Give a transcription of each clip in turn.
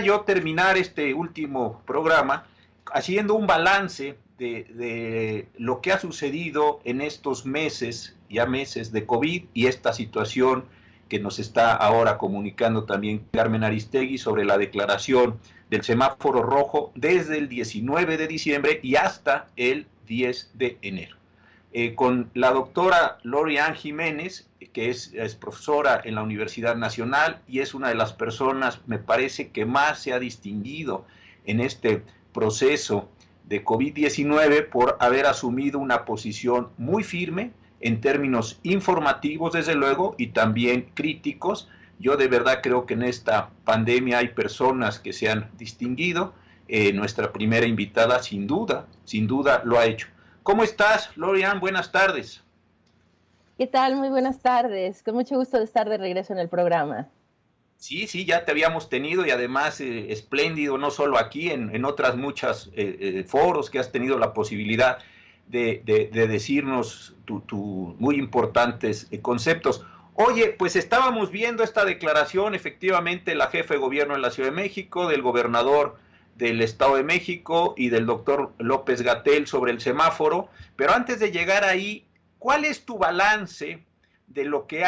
yo terminar este último programa haciendo un balance de lo que ha sucedido en estos meses, ya meses de COVID y esta situación que nos está ahora comunicando también Carmen Aristegui sobre la declaración del semáforo rojo desde el 19 de diciembre y hasta el 10 de enero. Con la doctora Lori-Ann Jiménez, que es profesora en la Universidad Nacional y es una de las personas, me parece, que más se ha distinguido en este proceso de COVID-19 por haber asumido una posición muy firme en términos informativos, desde luego, y también críticos. Yo de verdad creo que en esta pandemia hay personas que se han distinguido. Nuestra primera invitada, sin duda lo ha hecho. ¿Cómo estás, Lori-Ann? Buenas tardes. ¿Qué tal? Muy buenas tardes. Con mucho gusto de estar de regreso en el programa. Sí, ya te habíamos tenido y además espléndido, no solo aquí, en otras muchas foros que has tenido la posibilidad de decirnos tus muy importantes conceptos. Oye, pues estábamos viendo esta declaración, efectivamente, la jefe de gobierno en la Ciudad de México, del gobernador del Estado de México y del doctor López-Gatell sobre el semáforo, pero antes de llegar ahí, ¿cuál es tu balance de lo que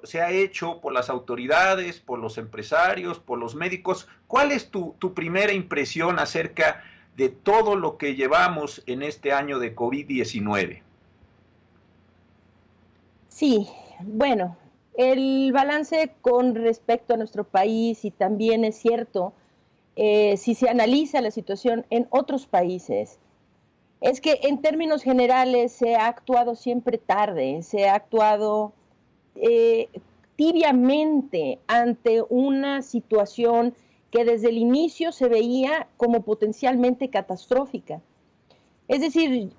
se ha hecho por las autoridades, por los empresarios, por los médicos? ¿Cuál es tu primera impresión acerca de todo lo que llevamos en este año de COVID-19? Sí, bueno, el balance con respecto a nuestro país, y también es cierto, si se analiza la situación en otros países, es que en términos generales se ha actuado siempre tarde, se ha actuado tibiamente ante una situación que desde el inicio se veía como potencialmente catastrófica. Es decir,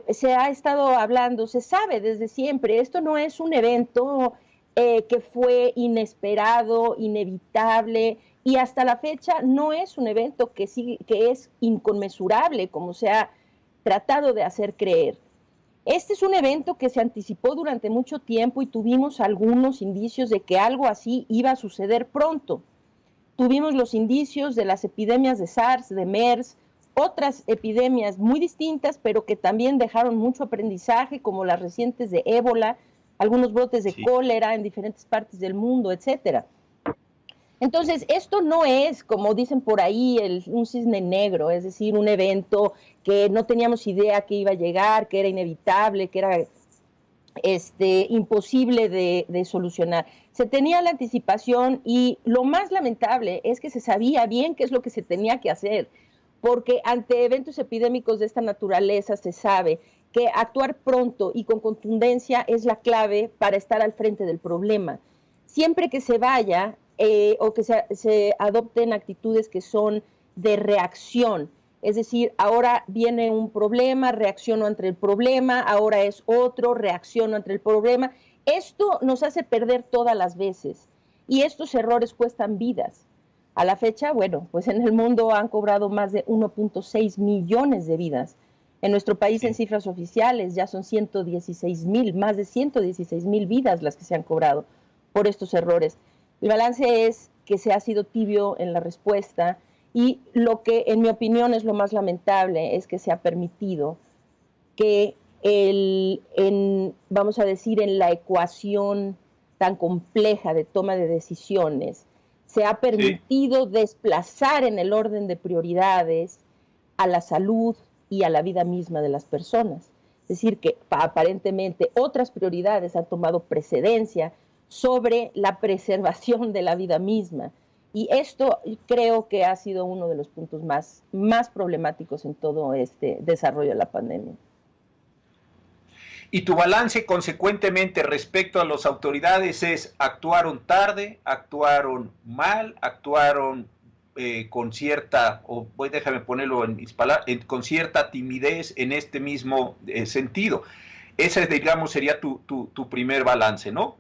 se ha estado hablando, se sabe desde siempre, esto no es un evento que fue inesperado, inevitable, y hasta la fecha no es un evento que es inconmensurable, como se ha tratado de hacer creer. Este es un evento que se anticipó durante mucho tiempo y tuvimos algunos indicios de que algo así iba a suceder pronto. Tuvimos los indicios de las epidemias de SARS, de MERS, otras epidemias muy distintas, pero que también dejaron mucho aprendizaje, como las recientes de ébola, algunos brotes de cólera en diferentes partes del mundo, etcétera. Entonces, esto no es, como dicen por ahí, un cisne negro, es decir, un evento que no teníamos idea que iba a llegar, que era inevitable, que era imposible de solucionar. Se tenía la anticipación y lo más lamentable es que se sabía bien qué es lo que se tenía que hacer, porque ante eventos epidémicos de esta naturaleza se sabe que actuar pronto y con contundencia es la clave para estar al frente del problema. Siempre que se vaya o que se adopten actitudes que son de reacción, es decir, ahora viene un problema, reacciono ante el problema, ahora es otro, reacciono ante el problema. Esto nos hace perder todas las veces y estos errores cuestan vidas. A la fecha, bueno, pues en el mundo han cobrado más de 1.6 millones de vidas. En nuestro país, en cifras oficiales, ya son 116,000, más de 116,000 vidas las que se han cobrado por estos errores. El balance es que se ha sido tibio en la respuesta y lo que, en mi opinión, es lo más lamentable es que se ha permitido que vamos a decir, en la ecuación tan compleja de toma de decisiones, se ha permitido desplazar en el orden de prioridades a la salud y a la vida misma de las personas. Es decir, que aparentemente otras prioridades han tomado precedencia sobre la preservación de la vida misma. Y esto creo que ha sido uno de los puntos más problemáticos en todo este desarrollo de la pandemia. Y tu balance, consecuentemente, respecto a las autoridades es: actuaron tarde, actuaron mal, actuaron con cierta, déjame ponerlo en mis palabras, con cierta timidez en este mismo sentido. Ese, digamos, sería tu primer balance, ¿no?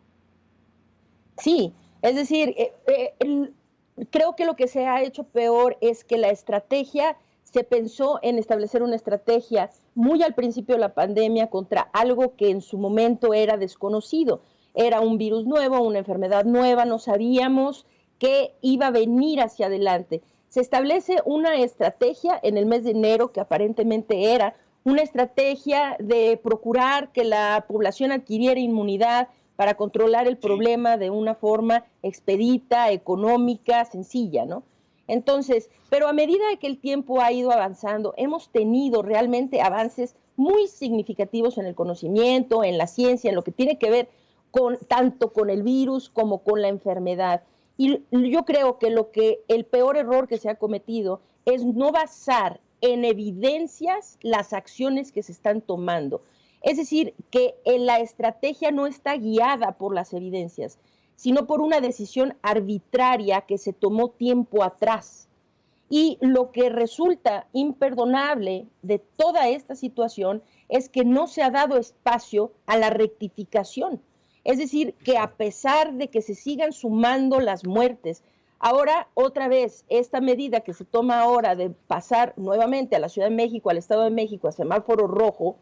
Sí, es decir, creo que lo que se ha hecho peor es que la estrategia, se pensó en establecer una estrategia muy al principio de la pandemia contra algo que en su momento era desconocido. Era un virus nuevo, una enfermedad nueva, no sabíamos que iba a venir hacia adelante. Se establece una estrategia en el mes de enero que aparentemente era una estrategia de procurar que la población adquiriera inmunidad para controlar el problema de una forma expedita, económica, sencilla, ¿no? Entonces, pero a medida que el tiempo ha ido avanzando, hemos tenido realmente avances muy significativos en el conocimiento, en la ciencia, en lo que tiene que ver tanto con el virus como con la enfermedad. Y yo creo que el peor error que se ha cometido es no basar en evidencias las acciones que se están tomando. Es decir, que la estrategia no está guiada por las evidencias, sino por una decisión arbitraria que se tomó tiempo atrás. Y lo que resulta imperdonable de toda esta situación es que no se ha dado espacio a la rectificación. Es decir, que a pesar de que se sigan sumando las muertes, ahora otra vez esta medida que se toma ahora de pasar nuevamente a la Ciudad de México, al Estado de México, a semáforo rojo,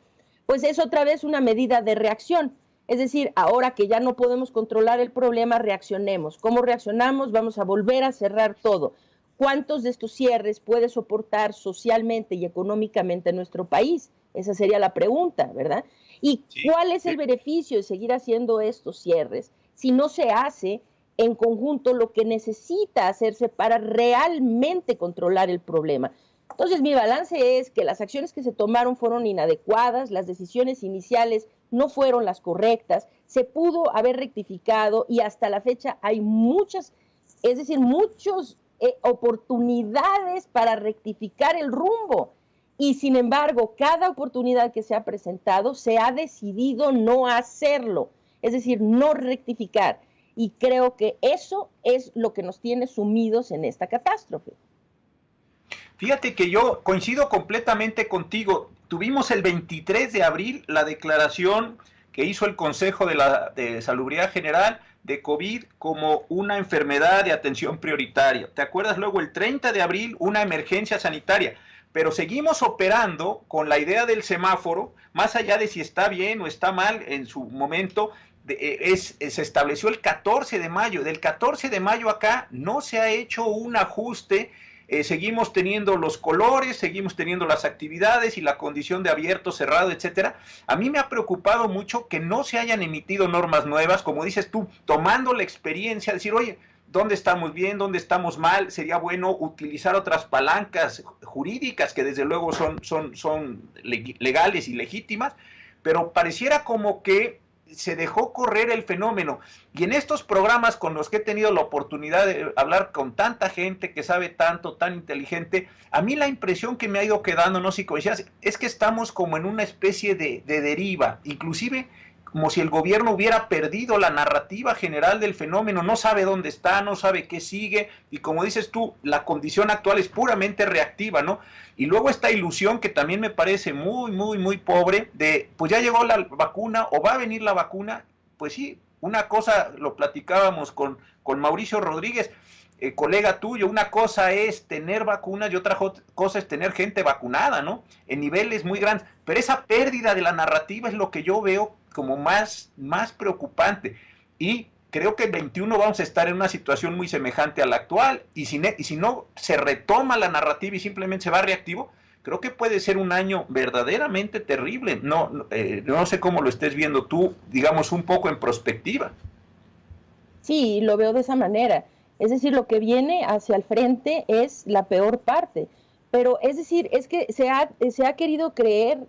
pues es otra vez una medida de reacción. Es decir, ahora que ya no podemos controlar el problema, reaccionemos. ¿Cómo reaccionamos? Vamos a volver a cerrar todo. ¿Cuántos de estos cierres puede soportar socialmente y económicamente nuestro país? Esa sería la pregunta, ¿verdad? ¿Y cuál es el beneficio de seguir haciendo estos cierres si no se hace en conjunto lo que necesita hacerse para realmente controlar el problema? Entonces, mi balance es que las acciones que se tomaron fueron inadecuadas, las decisiones iniciales no fueron las correctas, se pudo haber rectificado y hasta la fecha hay muchas oportunidades para rectificar el rumbo. Y sin embargo, cada oportunidad que se ha presentado se ha decidido no hacerlo, es decir, no rectificar. Y creo que eso es lo que nos tiene sumidos en esta catástrofe. Fíjate que yo coincido completamente contigo. Tuvimos el 23 de abril la declaración que hizo el Consejo de Salubridad General de COVID como una enfermedad de atención prioritaria. ¿Te acuerdas? Luego el 30 de abril una emergencia sanitaria. Pero seguimos operando con la idea del semáforo, más allá de si está bien o está mal en su momento, se estableció el 14 de mayo. Del 14 de mayo acá no se ha hecho un ajuste, seguimos teniendo los colores, seguimos teniendo las actividades y la condición de abierto, cerrado, etcétera. A mí me ha preocupado mucho que no se hayan emitido normas nuevas, como dices tú, tomando la experiencia, decir, oye, ¿dónde estamos bien? ¿Dónde estamos mal? Sería bueno utilizar otras palancas jurídicas que desde luego son legales y legítimas, pero pareciera como que se dejó correr el fenómeno. Y en estos programas con los que he tenido la oportunidad de hablar con tanta gente que sabe tanto, tan inteligente, a mí la impresión que me ha ido quedando, no sé si coincidas, es que estamos como en una especie de deriva, inclusive como si el gobierno hubiera perdido la narrativa general del fenómeno, no sabe dónde está, no sabe qué sigue, y como dices tú, la condición actual es puramente reactiva, ¿no? Y luego esta ilusión que también me parece muy, muy, muy pobre, de pues ya llegó la vacuna, o va a venir la vacuna, pues sí, una cosa lo platicábamos con Mauricio Rodríguez, colega tuyo, una cosa es tener vacunas y otra cosa es tener gente vacunada, ¿no? En niveles muy grandes, pero esa pérdida de la narrativa es lo que yo veo como más preocupante, y creo que el 21 vamos a estar en una situación muy semejante a la actual, y si no se retoma la narrativa y simplemente se va reactivo, creo que puede ser un año verdaderamente terrible. No sé cómo lo estés viendo tú, digamos un poco en perspectiva. Sí, lo veo de esa manera. Es decir, lo que viene hacia el frente es la peor parte. Pero es decir, es que se ha querido creer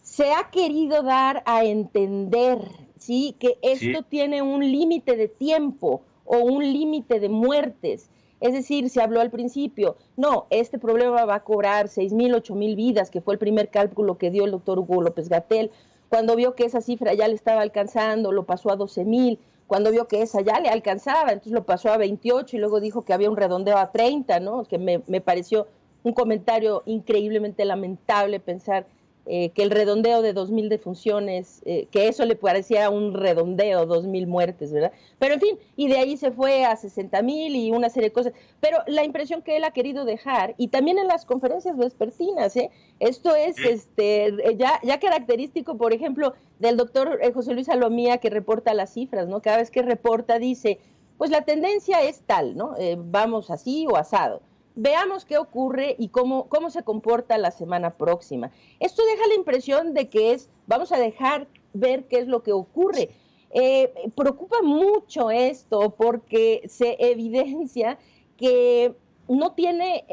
se ha querido dar a entender, ¿sí?, que esto tiene un límite de tiempo o un límite de muertes. Es decir, se habló al principio, no, este problema va a cobrar 6,000, 8,000 vidas, que fue el primer cálculo que dio el doctor Hugo López-Gatell. Cuando vio que esa cifra ya le estaba alcanzando, lo pasó a 12,000. Cuando vio que esa ya le alcanzaba, entonces lo pasó a 28 y luego dijo que había un redondeo a 30, ¿no? Que me pareció un comentario increíblemente lamentable pensar que el redondeo de 2,000 defunciones, que eso le parecía un redondeo, 2,000 muertes, ¿verdad? Pero en fin, y de ahí se fue a 60,000 y una serie de cosas. Pero la impresión que él ha querido dejar, y también en las conferencias vespertinas, esto es ya característico, por ejemplo, del doctor José Luis Salomía, que reporta las cifras, ¿no? Cada vez que reporta dice, pues la tendencia es tal, ¿no? Vamos así o asado. Veamos qué ocurre y cómo se comporta la semana próxima. Esto deja la impresión de que vamos a dejar ver qué es lo que ocurre. Preocupa mucho esto porque se evidencia que no tiene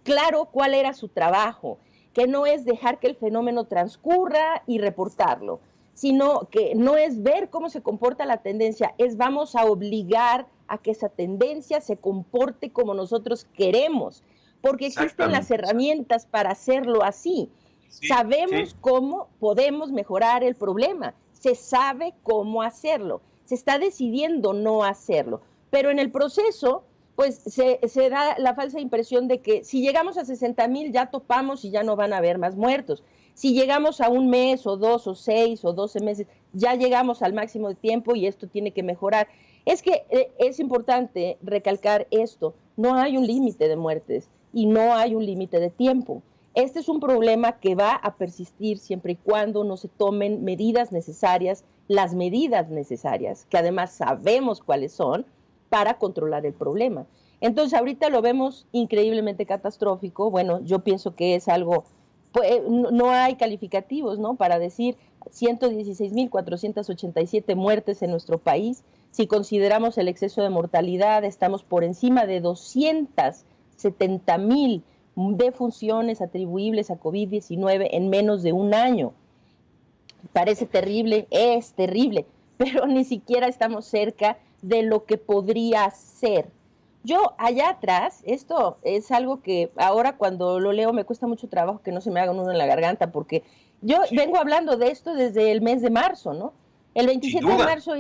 claro cuál era su trabajo, que no es dejar que el fenómeno transcurra y reportarlo, sino que no es ver cómo se comporta la tendencia, es vamos a obligar a que esa tendencia se comporte como nosotros queremos, porque existen las herramientas para hacerlo así. Sí, sabemos cómo podemos mejorar el problema, se sabe cómo hacerlo, se está decidiendo no hacerlo, pero en el proceso pues se da la falsa impresión de que si llegamos a 60,000 ya topamos y ya no van a haber más muertos. Si llegamos a un mes o 2 o 6 o 12 meses, ya llegamos al máximo de tiempo y esto tiene que mejorar. Es que es importante recalcar esto, no hay un límite de muertes y no hay un límite de tiempo. Este es un problema que va a persistir siempre y cuando no se tomen medidas necesarias, las medidas necesarias, que además sabemos cuáles son, para controlar el problema. Entonces ahorita lo vemos increíblemente catastrófico. Bueno, yo pienso que es algo, pues, no hay calificativos, ¿no? Para decir 116,487 muertes en nuestro país. Si consideramos el exceso de mortalidad, estamos por encima de 270,000 defunciones atribuibles a COVID-19 en menos de un año. Parece terrible, es terrible, pero ni siquiera estamos cerca de lo que podría ser. Yo allá atrás, esto es algo que ahora cuando lo leo me cuesta mucho trabajo que no se me haga un nudo en la garganta, porque yo vengo hablando de esto desde el mes de marzo, ¿no? El 27 de marzo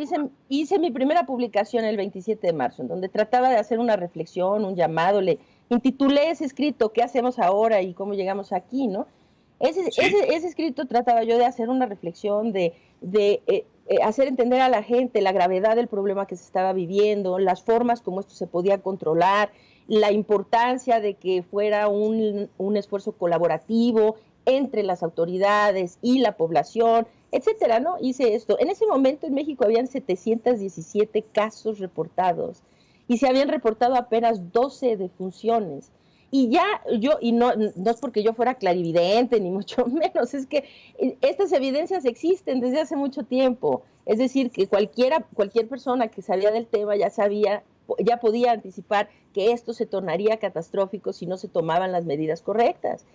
hice mi primera publicación el 27 de marzo, en donde trataba de hacer una reflexión, un llamado, le intitulé ese escrito, ¿qué hacemos ahora y cómo llegamos aquí, no? Ese escrito trataba yo de hacer una reflexión, de hacer entender a la gente la gravedad del problema que se estaba viviendo, las formas como esto se podía controlar, la importancia de que fuera un esfuerzo colaborativo entre las autoridades y la población, etcétera, ¿no? Hice esto. En ese momento en México habían 717 casos reportados y se habían reportado apenas 12 defunciones. Y ya no es porque yo fuera clarividente, ni mucho menos, es que estas evidencias existen desde hace mucho tiempo. Es decir, que cualquier persona que sabía del tema ya podía anticipar que esto se tornaría catastrófico si no se tomaban las medidas correctas.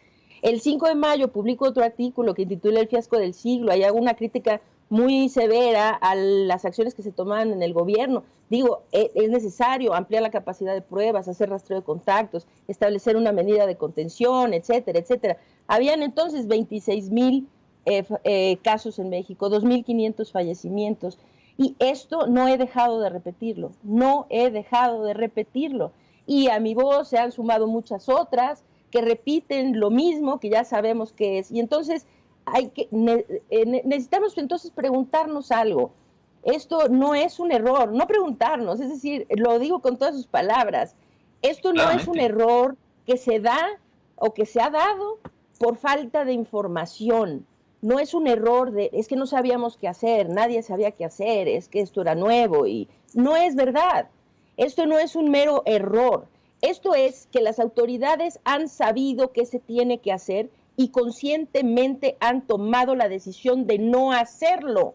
El 5 de mayo publico otro artículo que intitula El fiasco del siglo. Ahí hago una crítica muy severa a las acciones que se toman en el gobierno. Digo, es necesario ampliar la capacidad de pruebas, hacer rastreo de contactos, establecer una medida de contención, etcétera, etcétera. Habían entonces 26,000 casos en México, 2,500 fallecimientos, y esto no he dejado de repetirlo, y a mi voz se han sumado muchas otras que repiten lo mismo que ya sabemos que es, y entonces necesitamos entonces preguntarnos algo. Esto no es un error, no preguntarnos, es decir, lo digo con todas sus palabras, esto no es un error que se da o que se ha dado por falta de información, no es un error es que no sabíamos qué hacer, nadie sabía qué hacer, es que esto era nuevo, y no es verdad. Esto no es un mero error, esto es que las autoridades han sabido qué se tiene que hacer y conscientemente han tomado la decisión de no hacerlo.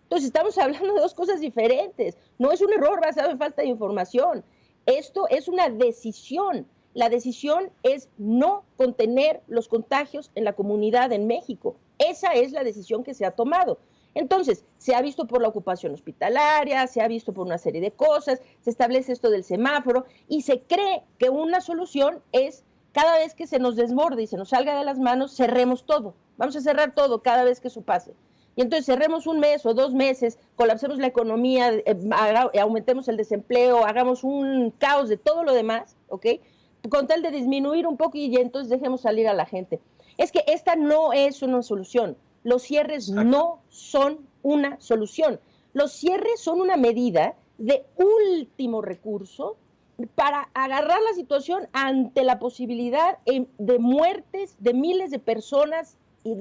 Entonces estamos hablando de dos cosas diferentes. No es un error basado en falta de información. Esto es una decisión. La decisión es no contener los contagios en la comunidad en México. Esa es la decisión que se ha tomado. Entonces, se ha visto por la ocupación hospitalaria, se ha visto por una serie de cosas, se establece esto del semáforo y se cree que una solución es cada vez que se nos desborde y se nos salga de las manos, cerremos todo. Vamos a cerrar todo cada vez que eso pase. Y entonces cerremos un mes o 2 meses, colapsemos la economía, aumentemos el desempleo, hagamos un caos de todo lo demás, ¿ok? Con tal de disminuir un poco y entonces dejemos salir a la gente. Es que esta no es una solución. Los cierres no son una solución. Los cierres son una medida de último recurso para agarrar la situación ante la posibilidad de muertes de miles de personas y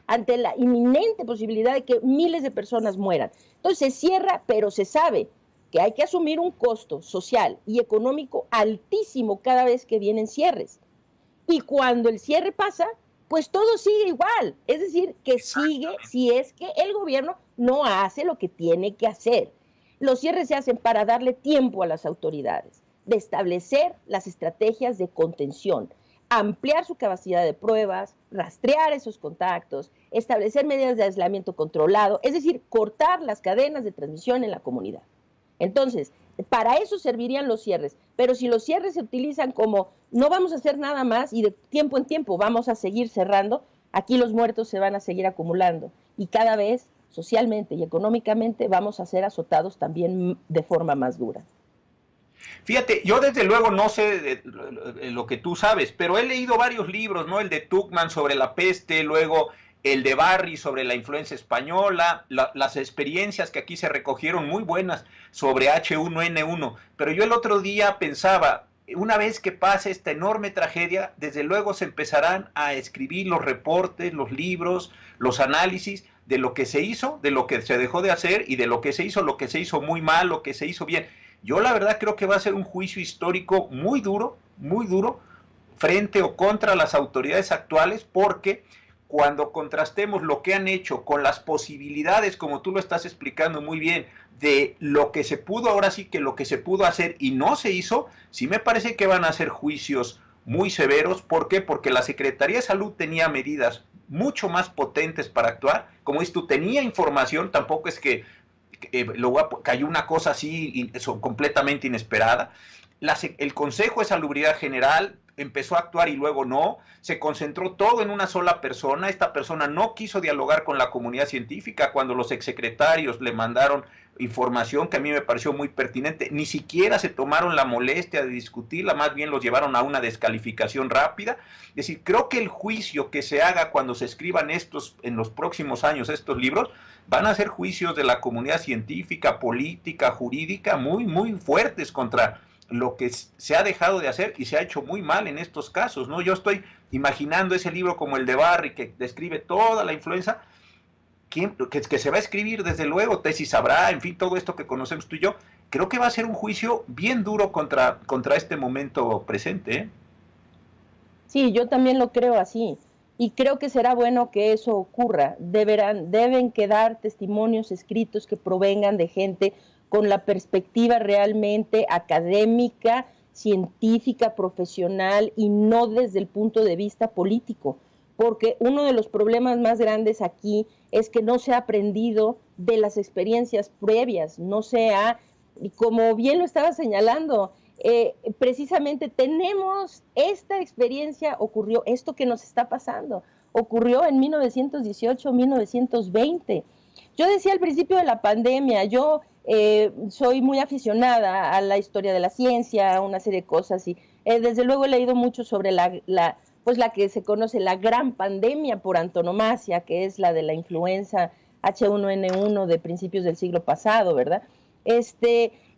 ante la inminente posibilidad de que miles de personas mueran. Entonces se cierra, pero se sabe que hay que asumir un costo social y económico altísimo cada vez que vienen cierres. Y cuando el cierre pasa, pues todo sigue igual. Es decir, que sigue si es que el gobierno no hace lo que tiene que hacer. Los cierres se hacen para darle tiempo a las autoridades de establecer las estrategias de contención, ampliar su capacidad de pruebas, rastrear esos contactos, establecer medidas de aislamiento controlado, es decir, cortar las cadenas de transmisión en la comunidad. Entonces, para eso servirían los cierres, pero si los cierres se utilizan como no vamos a hacer nada más y de tiempo en tiempo vamos a seguir cerrando, aquí los muertos se van a seguir acumulando y cada vez socialmente y económicamente vamos a ser azotados también de forma más dura. Fíjate, yo desde luego no sé lo que tú sabes, pero he leído varios libros, ¿no? El de Tuckman sobre la peste, luego el de Barry sobre la influenza española, las experiencias que aquí se recogieron muy buenas sobre H1N1, pero yo el otro día pensaba, una vez que pase esta enorme tragedia, desde luego se empezarán a escribir los reportes, los libros, los análisis de lo que se hizo, de lo que se dejó de hacer y de lo que se hizo muy mal, lo que se hizo bien. Yo la verdad creo que va a ser un juicio histórico muy duro, frente o contra las autoridades actuales, porque cuando contrastemos lo que han hecho con las posibilidades, como tú lo estás explicando muy bien, de lo que se pudo, ahora sí que lo que se pudo hacer y no se hizo, sí me parece que van a ser juicios muy severos. ¿Por qué? Porque la Secretaría de Salud tenía medidas mucho más potentes para actuar, como dices tú, tenía información, tampoco es que cayó una cosa así completamente inesperada. El Consejo de Salubridad General empezó a actuar y luego no, se concentró todo en una sola persona. Esta persona no quiso dialogar con la comunidad científica cuando los exsecretarios le mandaron información que a mí me pareció muy pertinente, ni siquiera se tomaron la molestia de discutirla, más bien los llevaron a una descalificación rápida. Es decir, creo que el juicio que se haga cuando se escriban en los próximos años estos libros, van a ser juicios de la comunidad científica, política, jurídica, muy fuertes contra lo que se ha dejado de hacer y se ha hecho muy mal en estos casos, ¿no? Yo estoy imaginando ese libro como el de Barry, que describe toda la influenza, que se va a escribir desde luego, tesis habrá, en fin, todo esto que conocemos tú y yo. Creo que va a ser un juicio bien duro contra este momento presente, ¿eh? Sí, yo también lo creo así. Y creo que será bueno que eso ocurra. Deben quedar testimonios escritos que provengan de gente con la perspectiva realmente académica, científica, profesional y no desde el punto de vista político. Porque uno de los problemas más grandes aquí es que no se ha aprendido de las experiencias previas, no se ha, y como bien lo estaba señalando, precisamente tenemos esta experiencia, ocurrió esto que nos está pasando, ocurrió en 1918, 1920. Yo decía al principio de la pandemia, yo soy muy aficionada a la historia de la ciencia, a una serie de cosas, y desde luego he leído mucho sobre la que se conoce la gran pandemia por antonomasia, que es la de la influenza H1N1 de principios del siglo pasado, ¿verdad?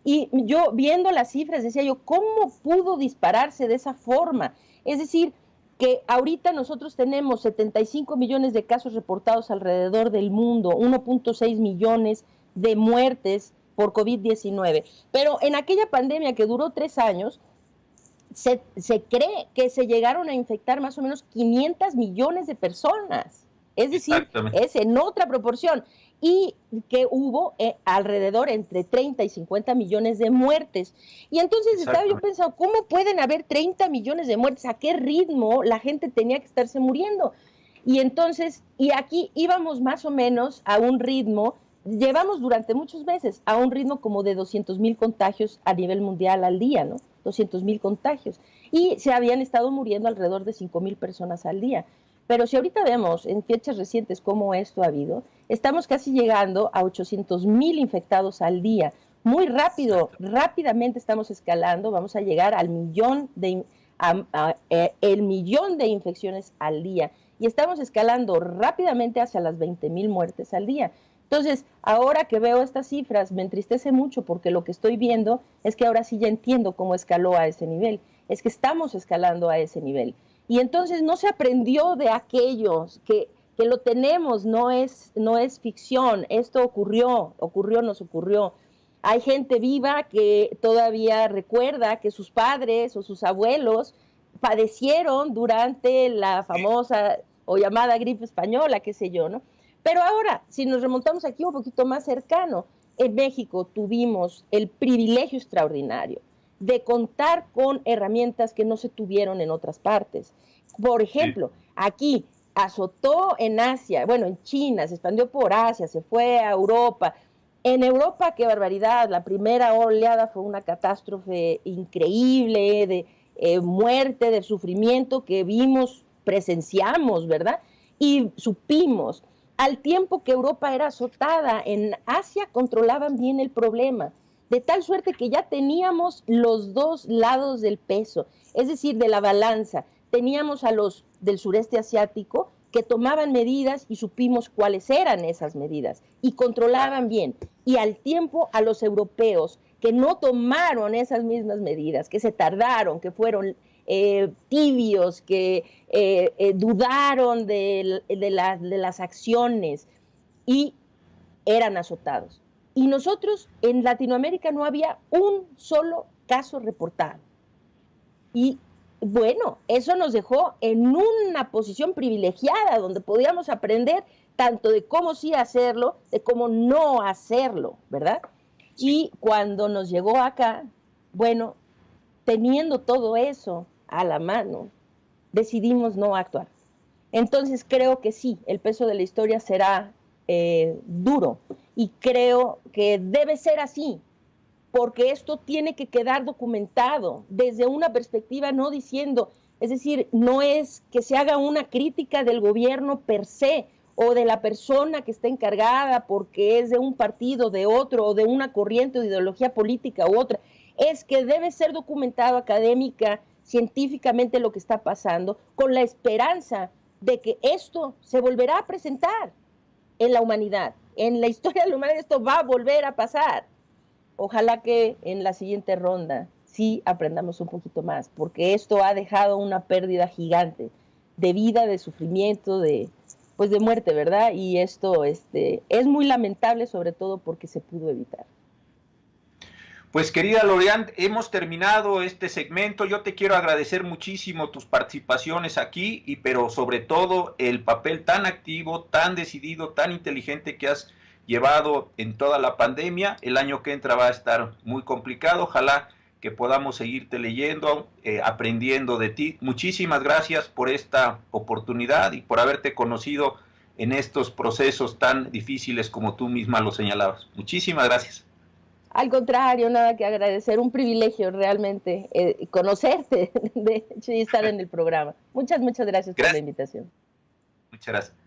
Y yo viendo las cifras decía yo, ¿cómo pudo dispararse de esa forma? Es decir, que ahorita nosotros tenemos 75 millones de casos reportados alrededor del mundo, 1.6 millones de muertes por COVID-19. Pero en aquella pandemia que duró 3 años, se cree que se llegaron a infectar más o menos 500 millones de personas. Es decir, es en otra proporción. Y que hubo alrededor entre 30 y 50 millones de muertes. Y entonces estaba yo pensando, ¿cómo pueden haber 30 millones de muertes? ¿A qué ritmo la gente tenía que estarse muriendo? Y entonces, y aquí íbamos más o menos a un ritmo, llevamos durante muchos meses a un ritmo como de 200,000 contagios a nivel mundial al día, ¿no? 200,000 contagios. Y se habían estado muriendo alrededor de 5,000 personas al día. Pero si ahorita vemos en fechas recientes cómo esto ha habido, estamos casi llegando a 800,000 infectados al día. Muy rápidamente estamos escalando, vamos a llegar al millón el 1,000,000 de infecciones al día y estamos escalando rápidamente hacia las 20,000 muertes al día. Entonces, ahora que veo estas cifras, me entristece mucho porque lo que estoy viendo es que ahora sí ya entiendo cómo escaló a ese nivel. Es que estamos escalando a ese nivel. Y entonces no se aprendió de aquellos que lo tenemos, no es ficción. Esto nos ocurrió. Hay gente viva que todavía recuerda que sus padres o sus abuelos padecieron durante la famosa o llamada gripe española, qué sé yo, ¿no? Pero ahora, si nos remontamos aquí un poquito más cercano, en México tuvimos el privilegio extraordinario de contar con herramientas que no se tuvieron en otras partes. Por ejemplo, aquí azotó en Asia, bueno, en China, se expandió por Asia, se fue a Europa. En Europa, qué barbaridad, la primera oleada fue una catástrofe increíble de muerte, de sufrimiento que vimos, presenciamos, ¿verdad? Y supimos. Al tiempo que Europa era azotada, en Asia controlaban bien el problema, de tal suerte que ya teníamos los dos lados del peso, es decir, de la balanza. Teníamos a los del sureste asiático que tomaban medidas y supimos cuáles eran esas medidas y controlaban bien. Y al tiempo a los europeos que no tomaron esas mismas medidas, que se tardaron, que fueron tibios, que dudaron de las acciones y eran azotados. Y nosotros en Latinoamérica no había un solo caso reportado. Y bueno, eso nos dejó en una posición privilegiada donde podíamos aprender tanto de cómo sí hacerlo, de cómo no hacerlo, ¿verdad? Y cuando nos llegó acá, bueno, teniendo todo eso a la mano, decidimos no actuar. Entonces creo que sí, el peso de la historia será duro y creo que debe ser así, porque esto tiene que quedar documentado desde una perspectiva no diciendo, es decir, no es que se haga una crítica del gobierno per se o de la persona que está encargada porque es de un partido, de otro, o de una corriente o ideología política u otra, es que debe ser documentado académica, científicamente lo que está pasando, con la esperanza de que esto se volverá a presentar en la humanidad. En la historia de la humanidad esto va a volver a pasar. Ojalá que en la siguiente ronda sí aprendamos un poquito más, porque esto ha dejado una pérdida gigante de vida, de sufrimiento, de muerte, ¿verdad? Y esto es muy lamentable, sobre todo porque se pudo evitar. Pues querida Lorian, hemos terminado este segmento. Yo te quiero agradecer muchísimo tus participaciones aquí, pero sobre todo el papel tan activo, tan decidido, tan inteligente que has llevado en toda la pandemia. El año que entra va a estar muy complicado. Ojalá que podamos seguirte leyendo, aprendiendo de ti. Muchísimas gracias por esta oportunidad y por haberte conocido en estos procesos tan difíciles como tú misma lo señalabas. Muchísimas gracias. Al contrario, nada que agradecer, un privilegio realmente conocerte, de hecho, y estar en el programa. Muchas gracias por la invitación. Muchas gracias.